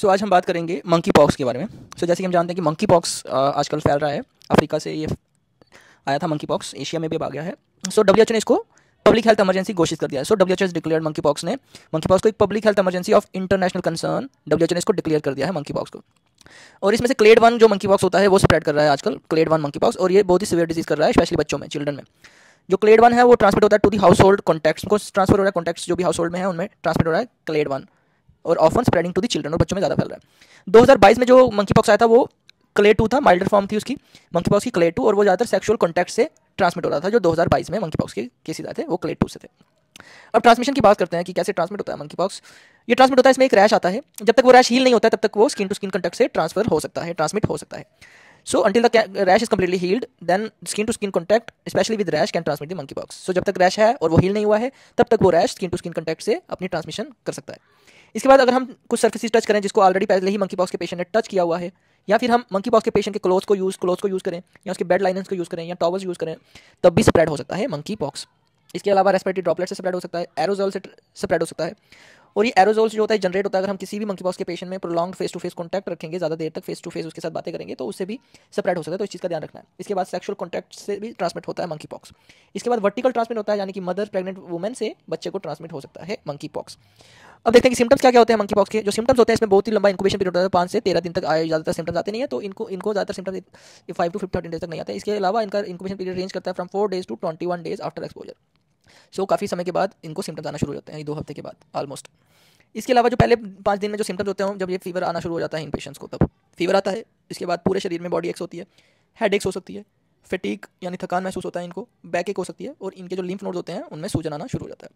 सो आज हम बात करेंगे मंकी पॉक्स के बारे में। जैसे कि हम जानते हैं कि मंकी पॉक्स आजकल फैल रहा है। अफ्रीका से ये आया था मंकी पॉक्स, एशिया में भी अब आ गया है। डब्ल्यूएचओ ने इसको पब्लिक हेल्थ इमरजेंसी घोषित कर दिया है। डब्ल्यूएचओ डिक्लेयर्ड मंकी पॉक्स ने मंकी पॉक्स को एक public health emergency of international concern WHO ने इसको डिक्लेयर कर दिया है मंकी पॉक्स को। और इसमें से क्लेड 1 जो मंकी पॉक्स होता है वो स्प्रेड कर रहा है आजकल, क्लेड 1 मंकी पॉक्स, और ये बहुत ही सीवियर डिजीज कर रहा है स्पेशली बच्चों में, चिल्ड्रन में। जो क्लेड 1 है वो ट्रांसमिट होता है to the household contacts को ट्रांसफर हो रहा है, कॉन्टैक्ट्स जो भी हाउस होल्ड में है उनमें ट्रांसमिट हो रहा है क्लेड 1, और often spreading to the children, और बच्चों में ज़्यादा फैल रहा है। 2022 में जो मंकी पॉक्स आया था वो क्लेड 2 था, माइल्डर फॉर्म थी उसकी मंकी पॉक्स की, क्लेड 2, और वो ज़्यादातर सेक्सुअल कॉन्टैक्ट से ट्रांसमिट हो रहा था। जो 2022 में मंकी पॉक्स के केसेस आए थे वो क्लेड 2 से थे। अब ट्रांसमिशन की बात करते हैं कि कैसे ट्रांसमिट होता है मंकी पॉक्स। ये ट्रांसमिट होता है, इसमें एक रैश आता है। जब तक वो रैश हील नहीं होता है तब तक वो स्किन टू स्किन कॉन्टैक्ट से ट्रांसफर हो सकता है, ट्रांसमिट हो सकता है। So until the rash is completely healed, then skin to skin contact, especially with rash, can transmit the monkeypox. So जब तक रैश है और वो हील नहीं हुआ है तब तक वो rash skin to skin contact से अपनी ट्रांसमिशन कर सकता है। इसके बाद अगर हम कुछ सर्फेसिस टच करें जिसको ऑलरेडी पहले ही मंकी पॉक्स के पेशेंट ने टच किया हुआ है, या फिर हम मंकी पॉक्स के पेशेंट के क्लोथ्स को यूज़ करें, या उसके बेड लाइनर्स को यूज़ करें, या टॉवल्स यूज़ करें, तब भी स्प्रेड हो सकता है मंकी पॉक्स। इसके अलावा रेस्पिरेटरी ड्रॉपलेट से स्प्रेड हो सकता है, एरोजोल से स्प्रेड हो सकता है। और ये एरोजोल जो होता है जनरेट होता है अगर हम किसी भी मंकी पॉक्स के पेशेंट में prolong face to face contact रखेंगे, ज़्यादा देर तक फेस टू फेस उसके साथ बातें करेंगे तो उससे भी स्प्रेड हो सकता है, तो इस चीज़ का ध्यान रखना है। इसके बाद सेक्सुअल कॉन्टैक्ट से भी ट्रांसमिट होता है मंकी पॉक्स। इसके बाद वर्टिकल ट्रांसमिट होता है, यानी कि मदर प्रेग्नेंट वुमेन से बच्चे को ट्रांसमिट हो सकता है मंकी पॉक्स। अब देखते हैं कि सिम्टम्स क्या क्या होते हैं मंकी पॉक्स के। जो सिम्टम्स होते हैं इसमें बहुत ही लंबा इंक्यूबेशन पीरियड होता है, 5 से 13 दिन तक आए, ज़्यादातर सिम्टम्स आते नहीं है, तो इनको ज़्यादातर सिम्टम्स 5 to 13 डेज तक नहीं आते हैं। इसके अलावा इनका इंक्यूबेशन पीरियड रेंज करता है from 4 days to 21 days after exposure. काफ़ी समय के बाद इनको सिम्टम्स आना शुरू हो जाते हैं, 2 हफ्ते के बाद ऑलमोस्ट। इसके अलावा जो पहले 5 दिन में जो सिम्टम्स होते हैं, जब ये फीवर आना शुरू हो जाता है इन पेशेंट्स को, तब फीवर आता है। इसके बाद पूरे शरीर में बॉडी एक्स होती है, हेड एक्स हो सकती है, फटीग यानी थकान महसूस होता है इनको, बैक एक हो सकती है, और इनके जो लिम्फ नोड्स होते हैं उनमें सूजन आना शुरू हो जाता है।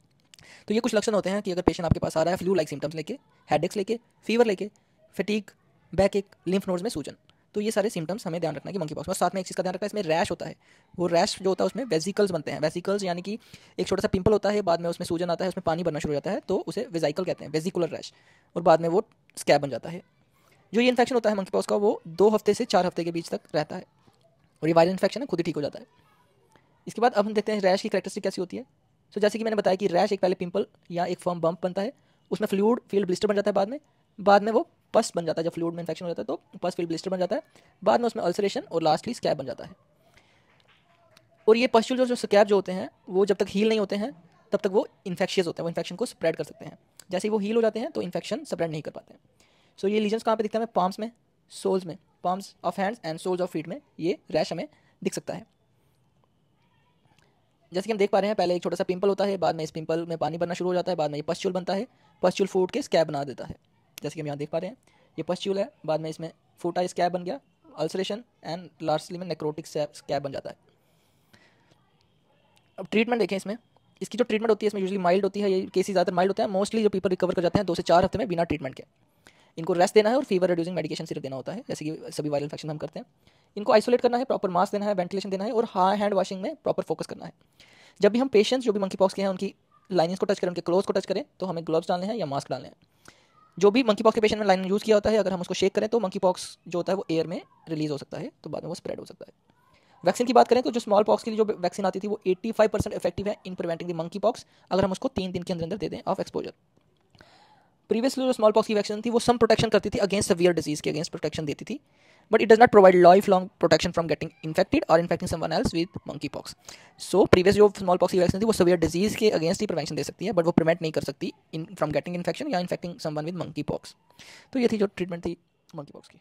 तो ये कुछ लक्षण होते हैं कि अगर पेशेंट आपके पास आ रहा है फ्लू लाइक सिम्टम्स लेके, हेड एक्स लेके, फीवर लेके, फटीग, बैक एक, लिम्फ नोड्स में सूजन, तो ये सारे सिम्टम्स हमें ध्यान रखना है कि मंकी पॉक्स में। साथ में एक चीज़ का ध्यान रखना है, इसमें रैश होता है। वो रैश जो होता है उसमें वेसिकल्स बनते हैं। वेसिकल्स यानी कि एक छोटा सा पिंपल होता है, बाद में उसमें सूजन आता है, उसमें पानी बनना शुरू हो जाता है, तो उसे वेसिकल कहते हैं, वेसिकुलर रैश, और बाद में वो स्कैब बन जाता है। जो ये इन्फेक्शन होता है मंकी पॉक्स का वो 2 हफ्ते से 4 हफ्ते के बीच तक रहता है, और ये वायरल इन्फेक्शन है, खुद ही ठीक हो जाता है। इसके बाद अब हम देखते हैं रैश की कैरेक्टरिस्टिक कैसी होती है। जैसे कि मैंने बताया कि रैश एक पहले पिंपल या एक फर्म बम्प बनता है, उसमें फ्लूइड फील्ड ब्लिस्टर बन जाता है, बाद में वो पस बन जाता है। जब फ्लूइड में इन्फेक्शन हो जाता है तो पस फील्ड ब्लिस्टर बन जाता है, बाद में उसमें अल्सरेशन और लास्टली स्कैब बन जाता है। और ये पस्ट्यूल जो स्कैब जो होते हैं वो जब तक हील नहीं होते हैं तब तक वो इन्फेक्शियस होते हैं, वो इन्फेक्शन को स्प्रेड कर सकते हैं। जैसे ही वो हील हो जाते हैं तो इन्फेक्शन स्प्रेड नहीं कर पाते हैं। ये लीजन्स कहाँ पे दिखता है हमें? पाम्स में, सोल्स में, palms of hands and soles of feet में ये रैश हमें दिख सकता है। जैसे कि हम देख पा रहे हैं, पहले एक छोटा सा पिंपल होता है, बाद में इस पिंपल में पानी बनना शुरू हो जाता है, बाद में ये पस्ट्यूल बनता है, पस्ट्यूल फूट के स्कैब बना देता है। जैसे कि हम यहाँ देख पा रहे हैं, ये पस्ट्यूल है, बाद में इसमें फूटा स्कैब बन गया, अल्सरेशन, एंड लास्टली में नेक्रोटिक स्कैब बन जाता है। अब ट्रीटमेंट देखें इसमें। इसकी जो ट्रीटमेंट होती है इसमें यूजुअली माइल्ड होती है, ये केसेस ज़्यादातर माइल्ड होते हैं। मोस्टली जो पीपल रिकवर कर जाते हैं 2 से 4 हफ्ते में बिना ट्रीटमेंट के। इनको रेस्ट देना है और फीवर रिड्यूसिंग मेडिकेशन सिर्फ देना होता है, जैसे कि सभी वायरल इन्फेक्शन हम करते हैं। इनको आइसोलेट करना है, प्रॉपर मास्क देना है, वेंटिलेशन देना है, और हैंड वॉशिंग में प्रॉपर फोकस करना है। जब भी हम पेशेंट्स जो भी मंकी पॉक्स के हैं उनकी लाइनिंग्स को टच करें, उनके क्लोथ्स को टच करें, तो हमें ग्लव्स डालने हैं या मास्क डालने हैं। जो भी मंकी पॉक्स के पेशेंट ने लाइन यूज़ किया होता है, अगर हम उसको शेक करें तो मंकी पॉक्स जो होता है वो एयर में रिलीज हो सकता है, तो बाद में वो स्प्रेड हो सकता है। वैक्सीन की बात करें तो जो स्मॉल पॉक्स के लिए जो वैक्सीन आती थी वो 85% इफेक्टिव है in preventing the monkeypox, अगर हम उसको 3 दिन के अंदर दे दें ऑफ एक्सपोजर। प्रीवियसली जो स्मॉल पॉक्स की वैक्सीन थी वो सम प्रोटेक्शन करती थी अगेंस्ट सीवियर डिजीज के अगेंस्ट प्रोटेक्शन देती थी, but it does not provide life long protection from getting infected और infecting someone else with monkeypox. Previous जो स्मॉल पॉक्स की वैक्सीन थी वो सीवियर डिजीज के अगेंस्ट ही प्रिवेंशन दे सकती है, बट वो प्रिवेंट नहीं कर सकती फ्रॉम गेटिंग इन्फेक्शन या infecting someone with monkey pox. तो ये थी जो ट्रीटमेंट थी मंकी पॉक्स की।